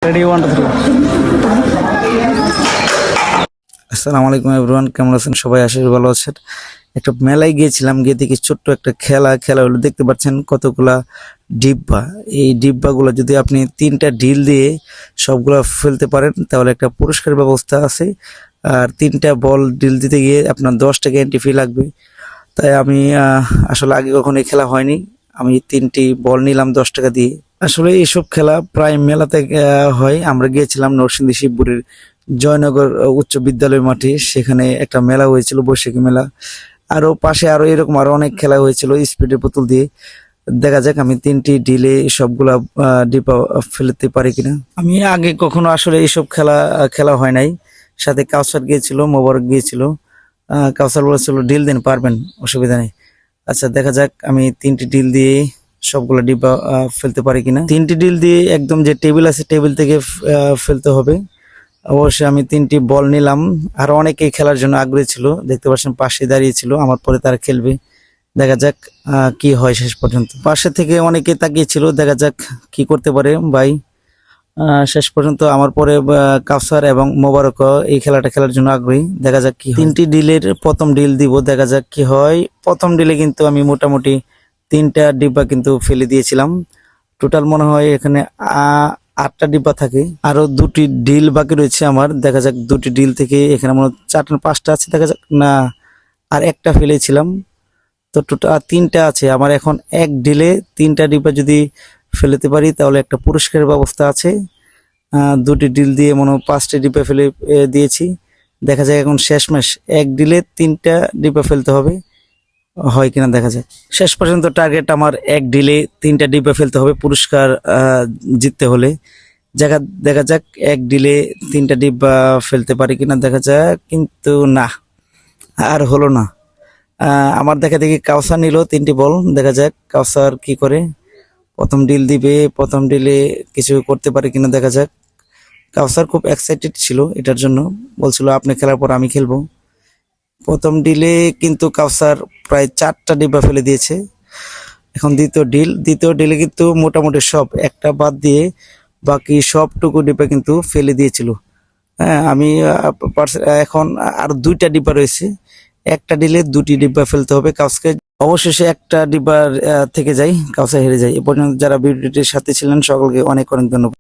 Ready 1 2 3। আসসালামু আলাইকুম everyone, কেমন আছেন সবাই? আশা করি ভালো আছেন। একটা মেলায় গিয়েছিলাম, গিয়ে দেখি ছোট্ট একটা খেলা হলো। দেখতে পাচ্ছেন কতগুলা ডিব্বা। এই ডিব্বাগুলো যদি আপনি 3টা ঢিল দিয়ে সবগুলা ফেলতে পারেন তাহলে একটা পুরস্কার ব্যবস্থা আছে। আর 3টা বল ঢিল দিতে গিয়ে আপনার 10 টাকা এন্ট্রি ফি লাগবে। তাই আমি আসলে আগে কখনো এই খেলা হয়নি, আমি 3টি বল নিলাম 10 টাকা দিয়ে। আসলে এইসব খেলা প্রায় মেলাতে হয়। আমরা গিয়েছিলাম নরসিংদী শিবপুরের জয়নগর উচ্চ বিদ্যালয় মাঠে, সেখানে একটা মেলা হয়েছিল, বৈশাখী মেলা। আরো পাশে আরো এরকম আরো অনেক খেলা হয়েছিল স্পিডের বোতল দিয়ে। দেখা যাক আমি 3টি ঢিলে সবগুলা ডিপা ফেলতে পারি কিনা। আমি আগে কখনো আসলে এইসব খেলা হয় নাই। সাথে কাউসার গিয়েছিল, মোবারক গিয়েছিল। কাউসার বলেছিল ঢিল দেন, পারবেন, অসুবিধা নেই। আচ্ছা দেখা যাক আমি 3টি ঢিল দিয়ে সবগুলো ডিব্বা ফেলতে পারি কিনা। 3টি ঢিল দিয়ে একদম যে টেবিল আছে টেবিল থেকে ফেলতে হবে। অবশ্যই আমি 3টি বল নিলাম। আর অনেকেই খেলার জন্য আগ্রহী ছিল, দেখতে পাচ্ছেন পাশে দাঁড়িয়ে ছিল। আমার পরে তারা খেলবে, দেখা যাক কি হয় শেষ পর্যন্ত। পাশে থেকে অনেকে তাকিয়েছিল, দেখা যাক কি করতে পারে ভাই। শেষ পর্যন্ত আমার পরে কাউসার এবং মোবারক এই খেলাটা খেলার জন্য আগ্রহী। দেখা যাক কি হয়। 3টি ডিলের প্রথম ডিল দিব, দেখা যাক কি হয়। প্রথম ডিলে কিন্তু আমি মোটামুটি 3টা ডিব্বা কিন্তু ফেলে দিয়েছিলাম। টোটাল মনে হয় এখানে 8টা ডিব্বা থাকে। আরো 2টি ডিল বাকি রয়েছে আমার, দেখা যাক 2টি ডিল থেকে এখানে মনে হয় 4টা 5টা আছে, দেখা যাক। না, আর একটা ফেলেছিলাম, তো টোটাল 3টা আছে আমার। এখন এক ডিলে 3টা ডিব্বা যদি ফেলতে পারি তাহলে একটা পুরস্কারের ব্যবস্থা আছে। 2টি ডিল দিয়ে মনে হয় 5টি ডিব্বা ফেলে দিয়েছি। দেখা যায় এখন শেষমেশ এক ডিলে 3টা ডিব্বা ফেলতে হবে, হয় কিনা দেখা যাক। শেষ পর্যন্ত টার্গেট আমার এক ডিলে 3টা ডিব্বা ফেলতে হবে পুরস্কার জিততে হলে। দেখা যাক এক ডিলে 3টা ডিব্বা ফেলতে পারি কিনা, দেখা যাক। কিন্তু না, আর হলো না। আমার দেখা দেখি কাউসার নিল 3টি বল, দেখা যাক কাউসার কি করে। প্রথম ডিল দিবে, প্রথম ডিলে কিছু করতে পারে কিনা দেখা যাক। কাউসার খুব এক্সাইটেড ছিল এটার জন্য, বলছিল আপনি খেলার পর আমি খেলবো। প্রথম ডিলে কিন্তু কাউসার প্রায় 4টা ডিব্বা ফেলে দিয়েছে। এখন দ্বিতীয় ডিলে কিন্তু মোটামুটি সব, একটা বাদ দিয়ে বাকি সবটুকু ডিব্বা কিন্তু ফেলে দিয়েছিল। হ্যাঁ, আমি এখন আর 2টা ডিব্বা রয়েছে। একটা ডিলে 2টি ডিব্বা ফেলতে হবে কাউসকে। অবশেষে একটা ডিব্বা থেকে যাই, কাউসে হেরে যায়। এ পর্যন্ত যারা ভিডিওটির সাথে ছিলেন সকলকে অনেক অনেক ধন্যবাদ।